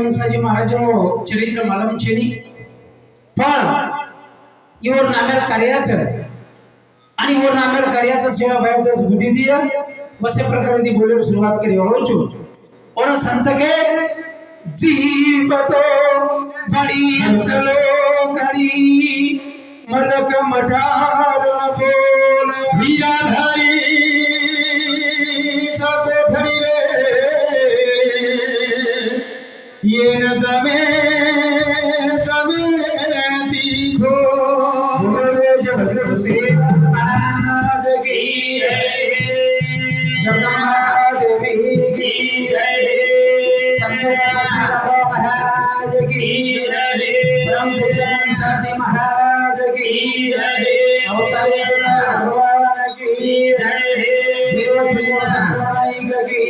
મુસાજી મહારાજનો ચરિત્ર માલમ છે ની પણ इवर नामेर कार्याचं आणि इवर नामेर कार्याचं सेवा भावाचं बुद्धी दिया वसे प्रकारे बोलण्यास सुरुवात करी होळोचो और संत के जीव तो बड़ी चलो गाड़ी मलक मठार बोल वीरा धारी सब धरी रे ये न दमे दमे दिखो से महाराज की जगदम्बा देवी की संत महाराज की ब्रह्मपुत्र साची महाराज की अवतारी भगवान की देवतुल्य नायक की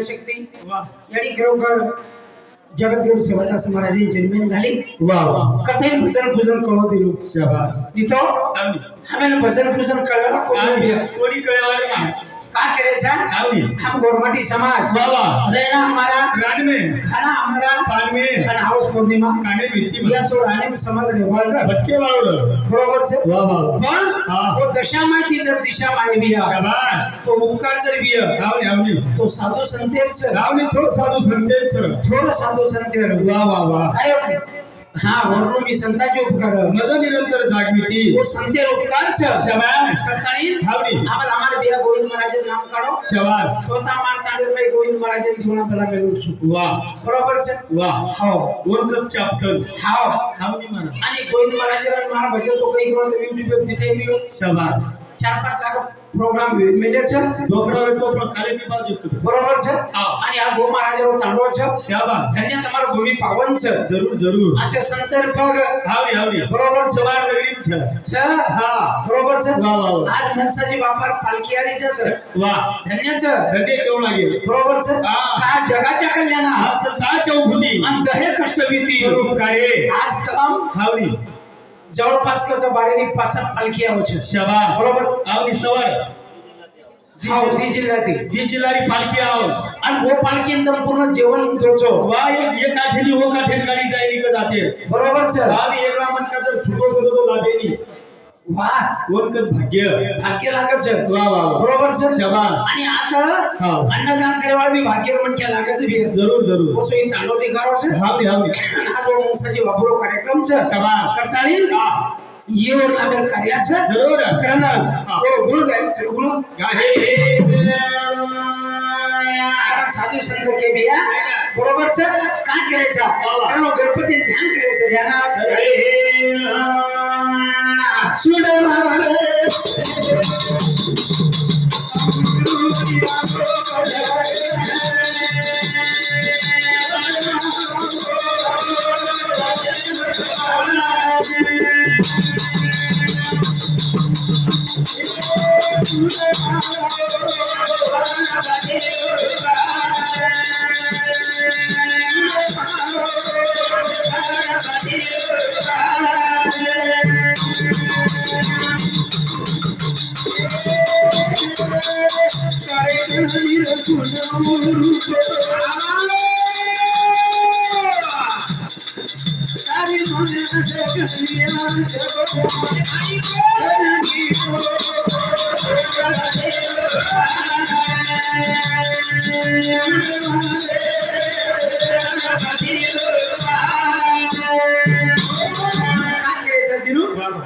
शक्ती यानी खरोखर जगतगुरु सेवादास महाराजांची जन्मेन घाली वाह कथेन भजन पूजन कळो दिलो शाबाश इथो हमें भजन पूजन कळला कोणी कळवाले का करे छा हम गोरमटी समाज वाह रहना हमारा रान में खाना हमारा पान में और हाउस पूर्णिमा काने वित्ती या सोडाने में समाज रेवाल भटके वावलं बरोबर छे वाह वाह पण हां वो दशा माहिती जर दिशा माय बिया शाबाश तो उपकार जर बिया आवनी तो साधू संतेर छ रावनी थोर साधू संतेच थोर साधू संतेर वाह वाह वाह काय हाँ वरनो मी संताचे उपकार मज निरंतर जागृती वो संतेर उपकार छ शाबाश सरकारी आवनी आम्हाला हमारे बिया गोविंद महाराज नाम काढो शाबाश स्वतः मार तांडेर में गोविंद महाराज दिवना पला मेलू छु वाह बरोबर छ वाह हाव वरकच कॅप्टन हाव आवनी महाराज आणि गोविंद महाराज मार भजन तो काही कोण YouTube पे दिते लियो शाबाश 4-5 जागा प्रोग्राम मेले छ डोकरावे तो खाली की बाजू बरोबर छ आणि आ गो महाराजरो तांडो छ शाबाश धन्य તમારો ભૂમિ પાવન છે जरूर जरूर આશે સંતર પગ આવની બરોબર છે સવાર નગરી છે હા બરોબર છે વાહ વાહ આજ મનસાજી બાપા પાલકી આરી છે वाह ધન્ય છે रडे केवळ लागेल बरोबर છે का जगाच्या कल्याणा हा संताच्या उभुनी आणि दहे कष्टविती कार्य आज तम आवनी जवळपास कच्या बारेनी पासात पालखी आव છે शाबाश बरोबर आवनी सवार हाव दी जिल्ह्याती दी जिल्हारी पालखी आव आणि वो पालखी एकदम पूर्ण जेवण दोचो वा एक आठेली हो काठेन गाडी जायली का जाते बरोबर છે आम्ही एक म्हणता जर छुटो करतो तो लादेनी वाह वरकत भाग्य लागत છે वाह वाह बरोबर છે शाबाश आणि आता हां अन्नदान करेवाळ बी भाग्य म्हणक्या लागायचं बी जरूर जरूर ओसो ही तांडो दिगारो છે हावनी आज वो मुसाजी वापरो कार्यक्रम છે शाबाश करताली ये और नामेर कार्य છે जरूर करना ओ गुरु गाय છે गुरु हे साधु संत के बिया बरोबर છે का करायचा कारण गणपती ध्यान करायचं ध्यानात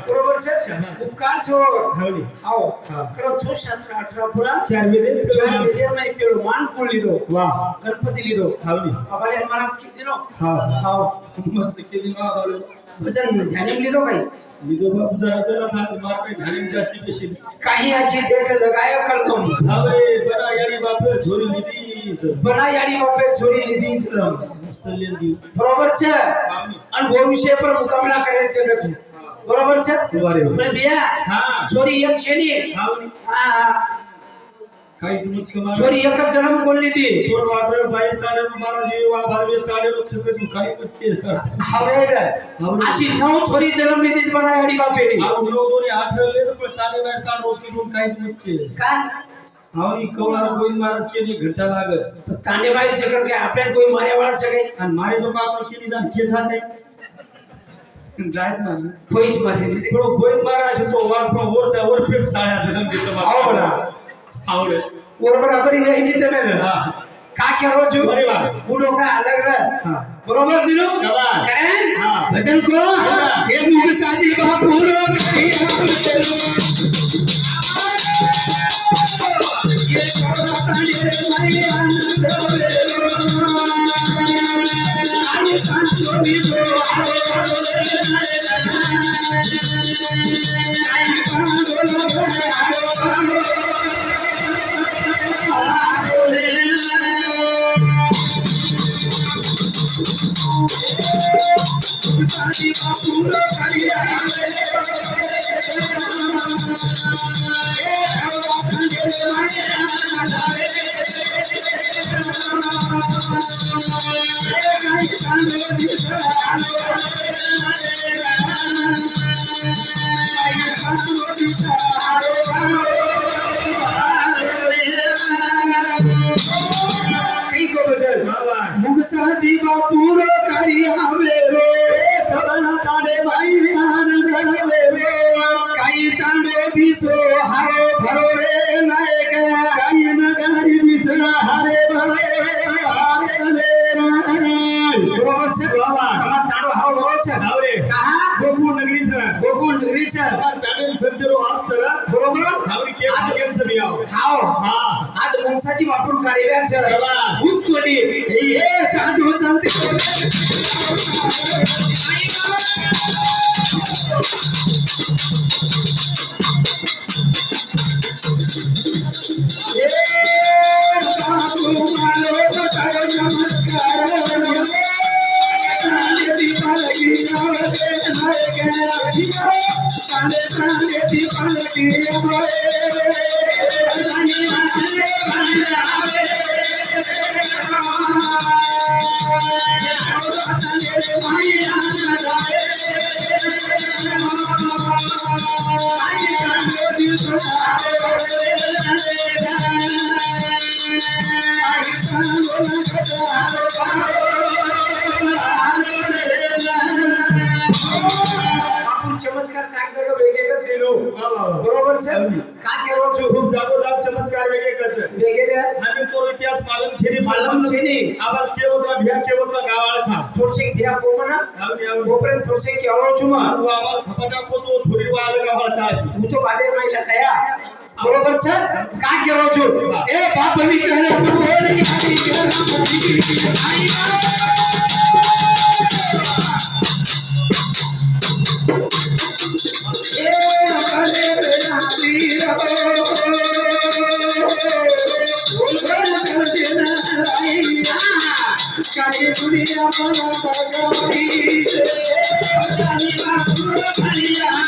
बरोबर છે ઉપકાર છો આવો કરો છો શાસ્ત્ર 18 પૂરા 4 વેદે માં પેલો માન કોણ લીધો વાહ ગણપતિ લીધો હાવલી અબલે મહારાજ કીધીનો હા મસ્ત કીધીનો બાલો ભજન ધ્યાન લીધો કઈ લીધો બાપ જરા જરા થાય માર કઈ ધ્યાન જાસ્તી બેસી કાઈ આજી દેખ લગાયો કરતો હવે બના યારી બાપે છોરી લીધી બના યારી બાપે છોરી લીધી મસ્ત લીધી બરોબર છે અને વો વિષય પર મુકાબલા કરે છે बरोबर છે પણ બે હા છોરી એક છે ને હા કાઈ તું કમા છોરી એક જ જન્મ કોણ લીધી તોર વાટરે ભાઈ તારે મારા જીવા ભાવે તારે નો છે તું કાઈ પત્તી કર હવે આશી નવ છોરી જન્મ લીધી છે બનાયાડી બાપેરી આ નવોની 8 લે તો તારે ભાઈ તાર રોજ તું કાઈ પત્તી કા આવની કવળા કોઈ મારા કે ની ઘંટા લાગે તો તાંડે ભાઈ ચક્કર કે આપણે કોઈ મારે વાળા છે કઈ અને મારે તો બાપ કેની જાન કે છાડે जायत ना कोईच बात नहीं थोड़ो कोई मारा है तो वार पर और फिर साया जन्म के तुम्हारा आओ बड़ा आवड़े और बराबर ही नहीं थे मैंने हां का क्या रो जो अरे वाह बूढ़ो का अलग रहा हां बरोबर दिनो हैं हां भजन को ये मुझे साजी बापूरो कहिया ये कोरा ताने भाई आनंद रे आए कांचो भी तो सारी बापूरो करिया मुगसाजी बापूरो करिया मेरो भवना तारे भाई आनंद रे काई तांडो दिसो हारो भरो रे नायक काई नगारी दिसला हारे भरे हारे रे बरोबर છે બાબા તમાર તાંડો હારો બરોબર છે આવરે કહા ગોકુળ નગરી છે તાંડે સંતરો આસ સરા બરોબર આવરી કે કેમ છે બિયાઓ ખાઓ હા આજ મુગસાજી બાપુર કાઢ્યા છે બાબા પૂછ કોડી એ સાધુ શાંતિ चमत्कार सांग सगळं वेगवेगळं दिलो बरोबर છે का केरो છો खूप जागोजाग चमत्कार वेगवेगळे છે वेगवेगळे आम्ही तो इतिहास मालम छेनी आवर केवतला भ्या केवतला गावाळचा थोडसे भ्या कोमना गोपर्यंत थोडसे केवळ छुमा आवाज खपटा को जो छोरी वाला गावाचा હું તો બાદેર માં લખાયા બરોબર છે કા કેવો છું એ બાપ ભી કહે બોલી હરી કાઈ દુનિયા પર પગારી કાઈ બાપુ ભલિયા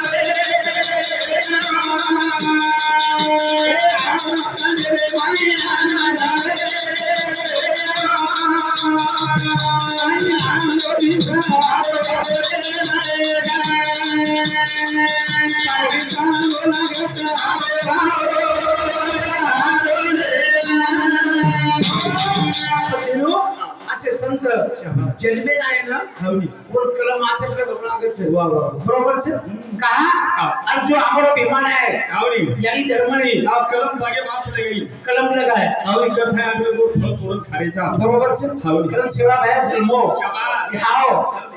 असे संत जन्मेला आहे ना और कलम आचरले लागत છે વાહ વાહ बरोबर છે કા और जो हमारा विमान है આવડી यही धर्मणी આ કલમ ભાગે માછ લગઈ कलम लगाए આવડી કથા આપણે બહુ ફળ ફળ ખારેचा बरोबर છે कारण सेवा भया जन्मो शाबाश हाओ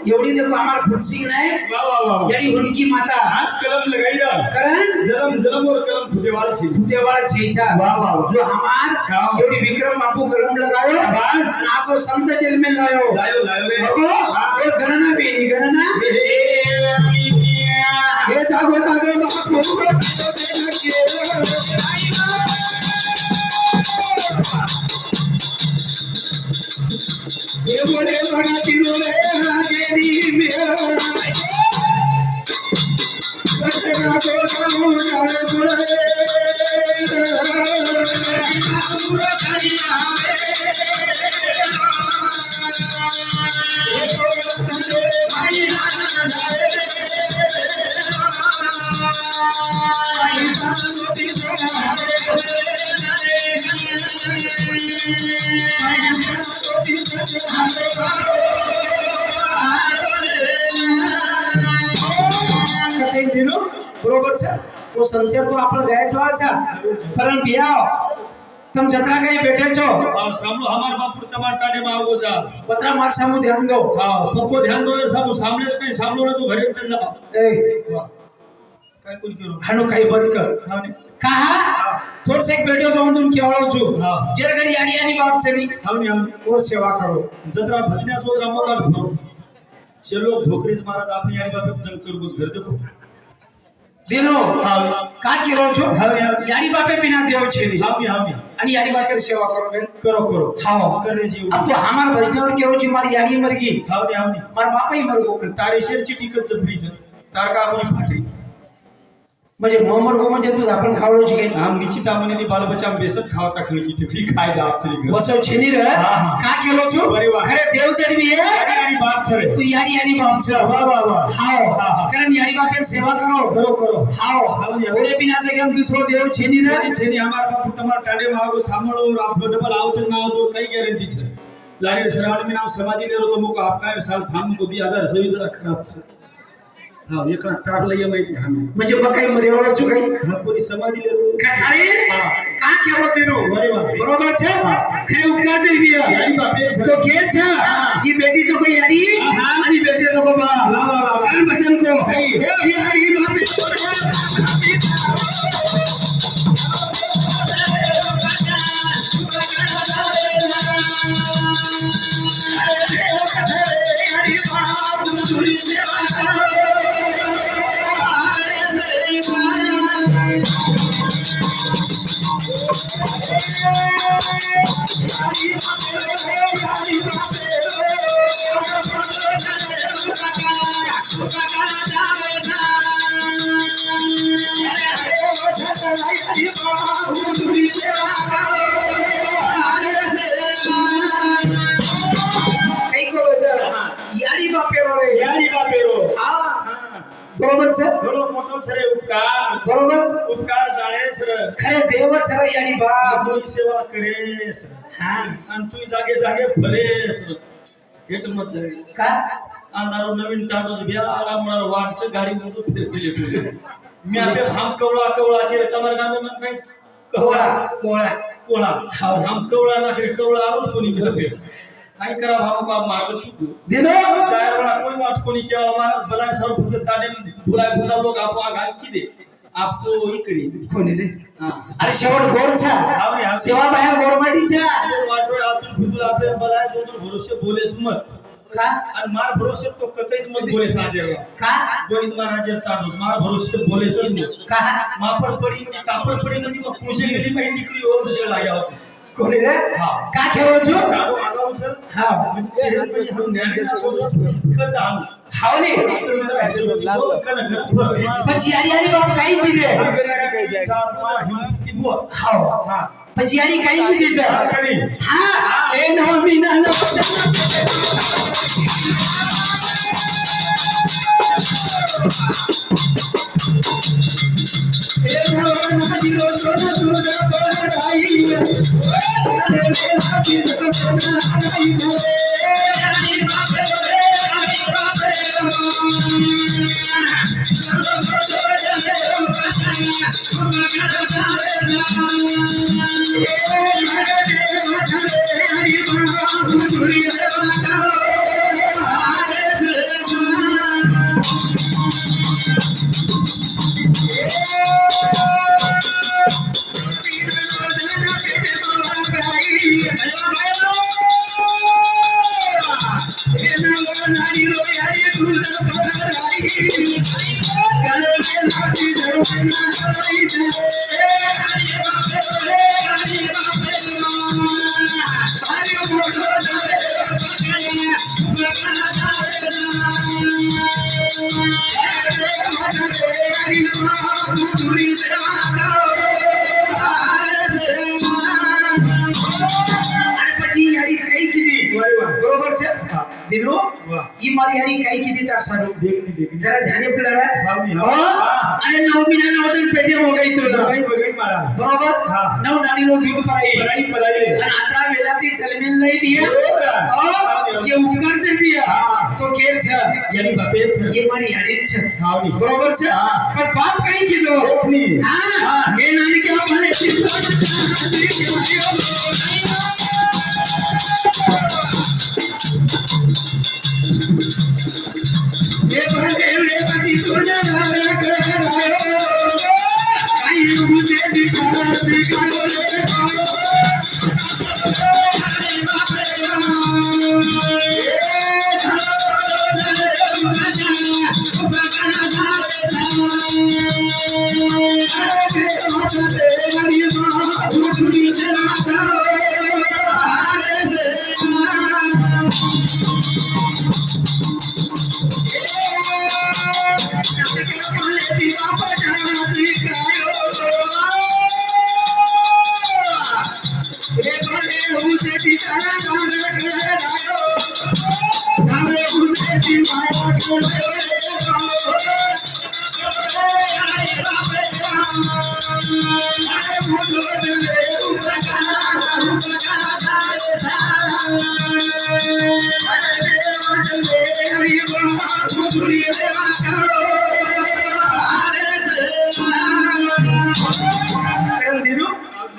एवढी देखो हमार खुर्सी नाही વાહ વાહ વાહ यही उनकी माता आज कलम लगाई दा कारण जलम जलम और कलम फुटेवाल छी फुटेवाळ छेचा वाह वाह जो हमार एवढी विक्रम बापू कलम लगायो शाबाश नासो संत जन्मे लायो लायो लायो रे बघो और गणना बेनी गणना हे जागो जागो बापू ये बोले बड़ा तिरो रे गेरी मेरा बसना को कमु करे बोले पूरा करिया बरोबर છે તો સંતેર તો આપણે ગયા છો આછા પરમ બિયાઓ તમ જત્રા કઈ બેઠે છો આ સાંભળો હમાર બાપુ તમાર ટાડે માં આવો જા પતરા માર સામુ ધ્યાન દો હા પપ્પો ધ્યાન દો સામુ સાંભળે જ કઈ સાંભળો ને તો ઘરે ચલ જા એ કઈ કોઈ કરો હાનો કઈ બંધ કર હા ને કહા થોડસે એક બેઠો છો હું તમને કહેવાળો છું હા જેર ઘડી આડિયાની વાત છે ની હા ને આમ ઓર સેવા કરો જતરા ભસન્યા છોકરા મોટા ભરો છેલ્લો ઢોકરી મહારાજ આપની યારી બાપે જંગ ચરબુજ ઘર દેખો દિનો હા કા કેરો છો હા યારી બાપે બિના દેવ છે ની હા અને યારી બાપે સેવા કરો બેન કરો કરો હા કરે જીવ अब तो हमार वैष्णव केरो छी मारी यारी मर गई હા ને मार बापा ही मर गो તારી શેર ચીટી કચ જબરી છે તાર કા આપણી ફાટી म्हणजे ममर गो म्हणजे तू आपण खावलो छी काय આમ નિચિતા મને ની બાલ બચ્ચા બેસત ખાવતા ખલી की टिकली खाय दा आपली घर वसव छेनी रे હા, હા. का केलो છો अरे वाह. अरे देव जडवी हे यारी यारी बात छरे तू यारी यारी बाप छ वाह वाह वाह हाओ हा, हा. कारण यारी बापेर सेवा करो करो करो हाओ हाओ ने. ओरे बिना से केम दूसरो देव छेनी रे જેની જેની અમાર બાપુ તમાર ટાડે માં આવો સાંભળો આપણો ડબલ આવશે ના આવજો કઈ ગેરંટી છે લારી શરાવણી में नाम समाजी ले तो मुको आपका साल थाम को 2026 जरा खराब છે હા એક કાઢ લઈએ માહિતી हामी म्हणजे बकाई मरेवळो છો काय હા પૂરી સમાજી ले खाली હા का केलो तेरो अरे वाह बरोबर છે ખરે ઉપકાર છે बिया यारी बापे છે तो घेर छ ये बेटी जो कोई यारी आणि बेटी जो को बा वाह वाह वाह कान बचन को ए यारी बापे यारी बापेरो रे यारी बापेरो हा હા बरोबर છે થોડો મોટો છે રે ઉપકાર बरोबर ઉપકાર જાણે છે રે खरे देव छ रे यारी बाप તું સેવા કરે છે हा અને તું જાગે જાગે ફરે છે એટ મત જાય का આ તારો નવીન ટાટો છે બે આડા મોડા વાટ છે ગાડી માં તો ફેર ફેર મે આપે ભામ કવળા કવળા કે તમાર ગામે માં કઈ कोळा कोळा કોળા ભામ કવળા નાખે કવળા આવું જ કોની ફેર કાઈ કરા ભામ કો માર્ગ ચૂક્યો दिनो ચાર વાળા કોઈ વાટ કોની કેવા અમારા ભલા સર ફૂટ તાને ભૂલાય ભૂલા લોક આપો આ ગામ કી દે आपको इकडे कोणी रे हा अरे शेवट गोरचा हाव रे, हाव. सेवा बाहेर गोरमाटीच्या वाटोय आतून फिरतून आपल्याला बलाय दोन भरोसे बोलेस मत का आणि मार भरोसे तो कतईच मत बोलेस आजेला का गोविंद महाराज सांगतो मार भरोसे बोलेसच मत का मापर पडी म्हणजे तापर पडी म्हणजे मग पूजे गेली पाहिजे निकडी ओर लागला होता कोणी रे हा. का खेळवतो काढो आगाऊच हा म्हणजे हे म्हणजे हळू ज्ञान इतकंच आम हावले પછી આની બાપ કાઈ કીધે હાવ પછી આની કાઈ કીધી છે હા એ નો મીના નો એ નો નદી રો રો રો રાઈ એ નદી રો बरोबर છે દિનો ઈ મારી યારી કઈ કીધી તાર સારું જરા ધ્યાને પેલા અરે નવ મહિના ના વદન પેદે હો ગઈ તો બરોબર નવ નાની નો દૂધ પરાઈ અને આતરા વેલાથી જલમેલ લઈ દિયા કે ઉપકાર છે દિયા તો કેર છે યાની બાપે છે એ મારી યારી છે બરોબર છે પણ બાપ કઈ કીધો હા એ નાની કે ભલે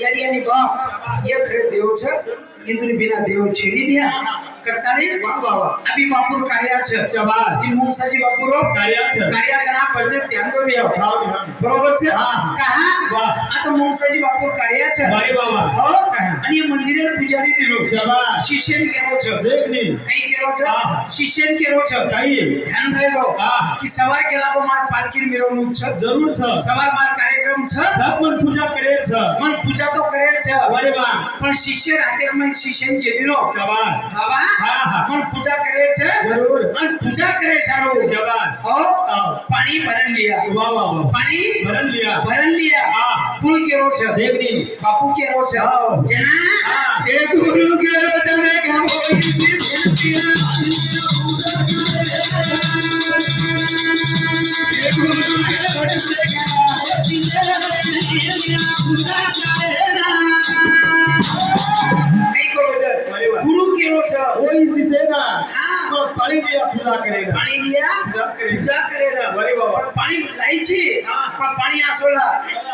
ये खरे देव छ इंद्र बिना देव छेड़ी दिया करता रे वाह वाह अभी बापुर कार्या छ शाबाश जी मूसाजी बापुरो कार्या जना पडले ध्यान दो बे बरोबर छ कहा वाह आ तो मूसाजी बापुर कार्या छ अरे बाबा हो आणि मंदिरे पुजारी दिलो शाबाश शिष्यन केरो छ देखनी कई केरो छ शिष्यन केरो छ कई ध्यान रेलो कि सवार केला को मार पालकी मिरवणूक छ जरूर छ सवार मार कार्यक्रम छ सब मन पूजा करे छ मन पूजा तो करे छ अरे वाह पण शिष्य राते मन शिष्यन के दिलो शाबाश बाबा मन पूजा करे छ जरूर मन पूजा करे सारो शाबाश हो पानी भरन लिया वाह वाह पानी भरन लिया कुल केरो छ देवनी बापू केरो छ जना ए गुरु केरो छ ने गामो गुरु केरो छ ओई सिसेना तो पानी लिया पूजा करेगा पानी लिया पूजा करेगा अरे बाबा पानी लाई छी पण पाणी आसोला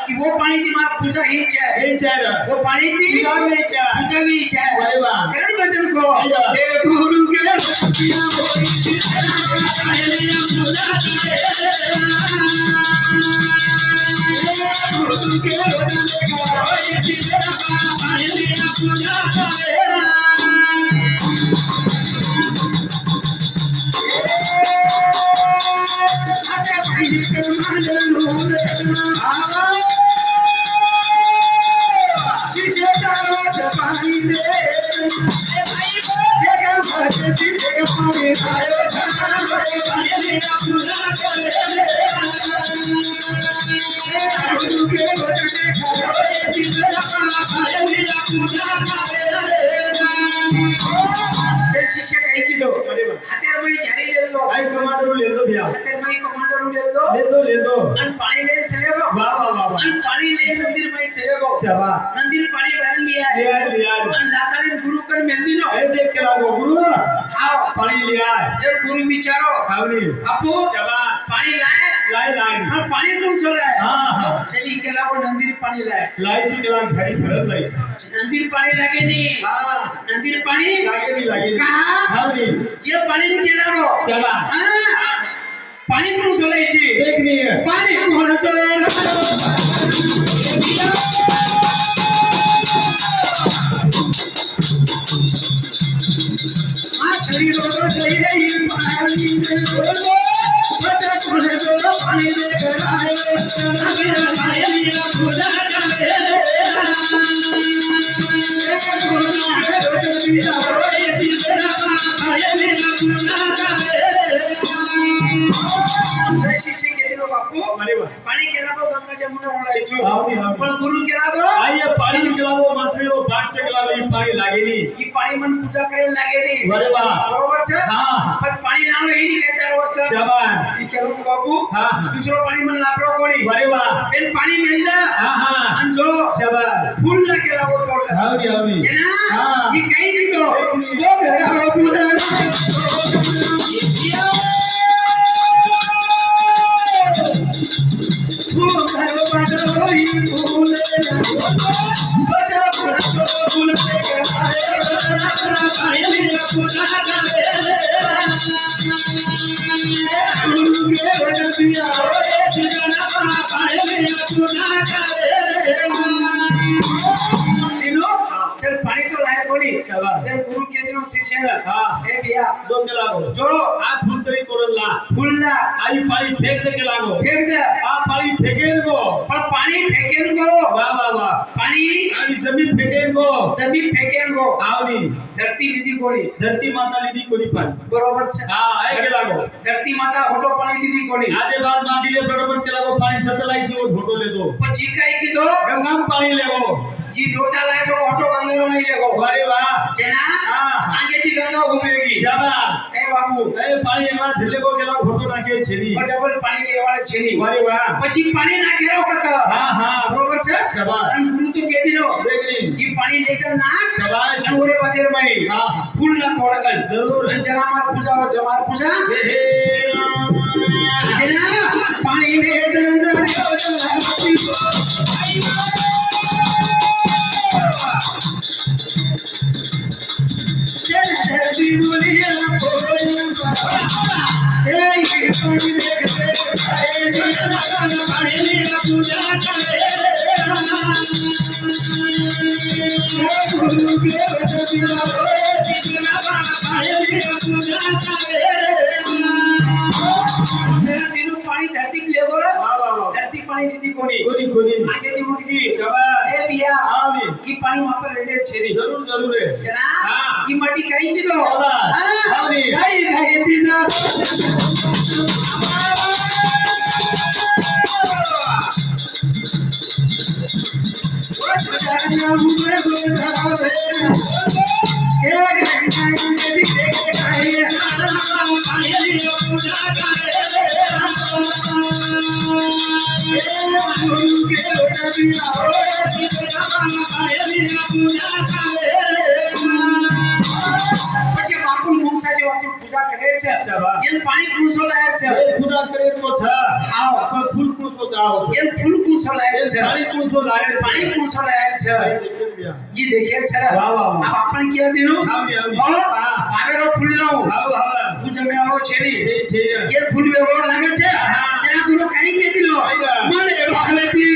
कि वो पाणी ती मार पूजा ही है ना वो पाणी ती पूजा भी है अरे वाह करण वचन को ए गुरु के पिया होई सिसेना पूजा शिष्य काही किलो अरे वा. हातेर मई घ्यारी लेलो आई कमांडर लेतो भैया हातेर मई कमांडर लेलो लेतो अन पानी ले चले गो वाह वाह वाह वाह अन पानी ले मंदिर में चले गो शाबाश मंदिर पानी भरन लिया लिया अन लातारी गुरु कर मेहंदी नो ए देख के लागो गुरु आओ पानी लिया जब गुरु विचारो आवनी अपू शाबाश पानी लाए लाई और पानी कौन सो लाए हां जब इनके लागो नंदीर पानी लाए लाई की गला घड़ी भरल लाई नंदीर पानी लगे नहीं हां नंदीर पानी लागे कहा आवनी ये पानी में केला रो शाबाश हां पानी कौन सो लाई जी देखनी है पानी कौन सो चली रो चली गई पानी में रो बचा तुझे तो पानी दे कर आए अभी आए लिया खुदा का शिक्षक के दिलो बापू अरे वाह पानी केला को गंगा जमुना होलाई छु आवनी पण गुरु केला को आइए पानी निकलाओ माछलीओ बाट से गलाओ ई पानी लागे नी ई पाणी मन पूजा करे लागे नी अरे वाह बरोबर छे हां पण पाणी लावलं हे नी काय तार वस्त शाबाश ई केला को बापू हां दुसरो पाणी मन लापरो कोणी अरे वाह पेन पाणी मिळलं हां अन जो शाबाश फूल ला केला को तोड आवनी जेना हां ई काही दिलो वो घरा पुरा वो घरो बाटोई फूल बचा फूल से के पाए मेरा पूजा करे गुरु के वजह जिना पाए मेरा पूजा करे दिनो चल पानी तो लाए कोनी शाबाश चल गुरु के दिनो शिष्य हां ए दिया जो के लागो जो आ फूल तरी कोरला फुल्ला आई पानी फेंक दे के लागो फेंक दे आ पानी फेंकेन को पण पाणी फेकेन गो वाह वाह वाह पाणी आणि जमीन फेंकेन को जमीन फेकेन गो आवनी धरती लीधी कोणी धरती माता लीधी कोनी पानी बरोबर छे हां आई के लागो धरती माता होटो पाणी लीधी कोणी आजे बाद माटी ले बरोबर के लागो पानी जतलाई छी वो फोटो ले जो पण जी काही कीधो गंगाम पानी लेवो जी लोटा लाए तो होटो गंगा में लेगो अरे वाह जेना हां आगे दी गंगा घूमेगी शाबाश ए बाबू ए पानी एमा झले को के लागो फोटो नाखे छेनी और डबल पाणी लेवाळे छेनी अरे वाह પછી પાણી નાખેરો કત हां हां બરોબર છે શાબાશ અને ગુરુ તો કે દીનો देखनी ઈ પાણી લેજર નાખ शाबाश અને ઓરે બાદેર મઈ हां ફૂલ ના તોડગલ जरूर અને જરા માર પૂજા और जमार पूजा हे हे जना पानी लेजर चल जल्दी बोलिए पानी धरती पे ले गोरा वाह वाह वाह धरती पानी दीदी कोनी कोनी कोनी आगे दी उठ गई शाबाश ए बिया आवनी ई पानी वहां पर रेडे छेनी जरूर जरूर है जना हां ई मटी कहीं की दो शाबाश आवनी गाई गाई तीजा પછી બાપુ મુંસા જે વાપુ પૂજા કરે છે શાબાશ એન પાણી કુંસો લાયક છે એ પૂજા કરે તો છે આવો પણ ફૂલ કુસો જાવ છે એન ફૂલ કુંસો લાયક છે પાણી કુસો લાગે છે પાણી કુંસો લાયક છે ये देखिए छरा वाह वाह अब अपन क्या दिनो आवनी आवनी हां आवेरो फूल नो हाव हाव पूजा में आओ छेरी ए छे ये फूल व्यवहार लागे छे जना गुरु कहीं के दिनो आइगा माने भागलती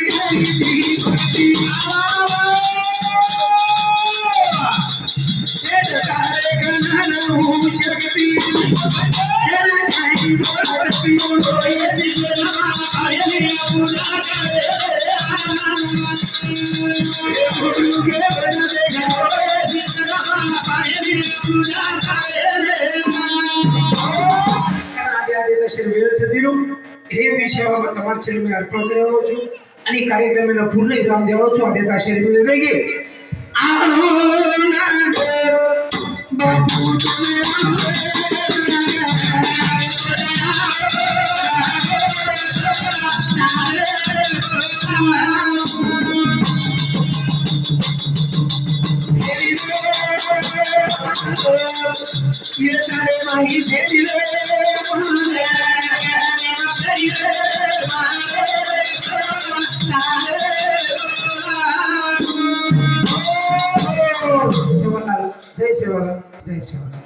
છું એ વિષયમાં તમારા ચરણે અર્પણ કરેલો છું અને કાર્યક્રમનો પૂર્ણ વિરામ દેવો છું આદેતા શરીર વેગે બાપુ ये सारे माही देवी रे जय सेवालाल जय सेवालाल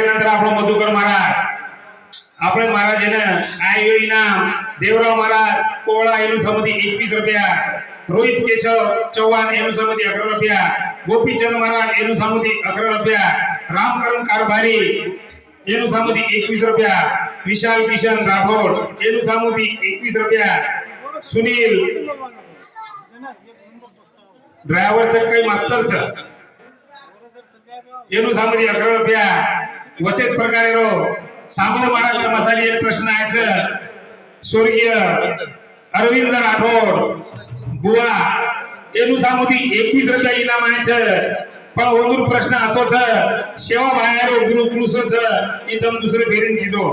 नंतर આપણો મધુકર મહારાજ આપણે મહારાજને આ યોજના દેવરાવ મહારાજ કોળા એનું સમતિ 21 રૂપિયા રોહિત કેશવ ચૌહાણ એનું સમતિ 11 રૂપિયા ગોપીચંદ મહારાજ એનું સમતિ 11 રૂપિયા રામકરણ કારભારી એનું સમતિ 21 રૂપિયા વિશાલ કિશન રાઠોડ એનું સમતિ 21 રૂપિયા સુનિલ ડ્રાઈવર છે કઈ માસ્ટર છે એનું સમતિ 11 રૂપિયા વસેત પ્રકારેરો સાંભળો મહારાજ મસાલી એક પ્રશ્ન આવે છે સ્વર્ગીય અરવિંદ રાઠોડ બુआ એનું સામુથી 21 રૂપિયા ઇનામ આવે છે પણ ઓલું પ્રશ્ન આસો છે સેવા ભાઈરો ગુરુ કૃષ છે એ તમે દુસરે ફેરીને કીધો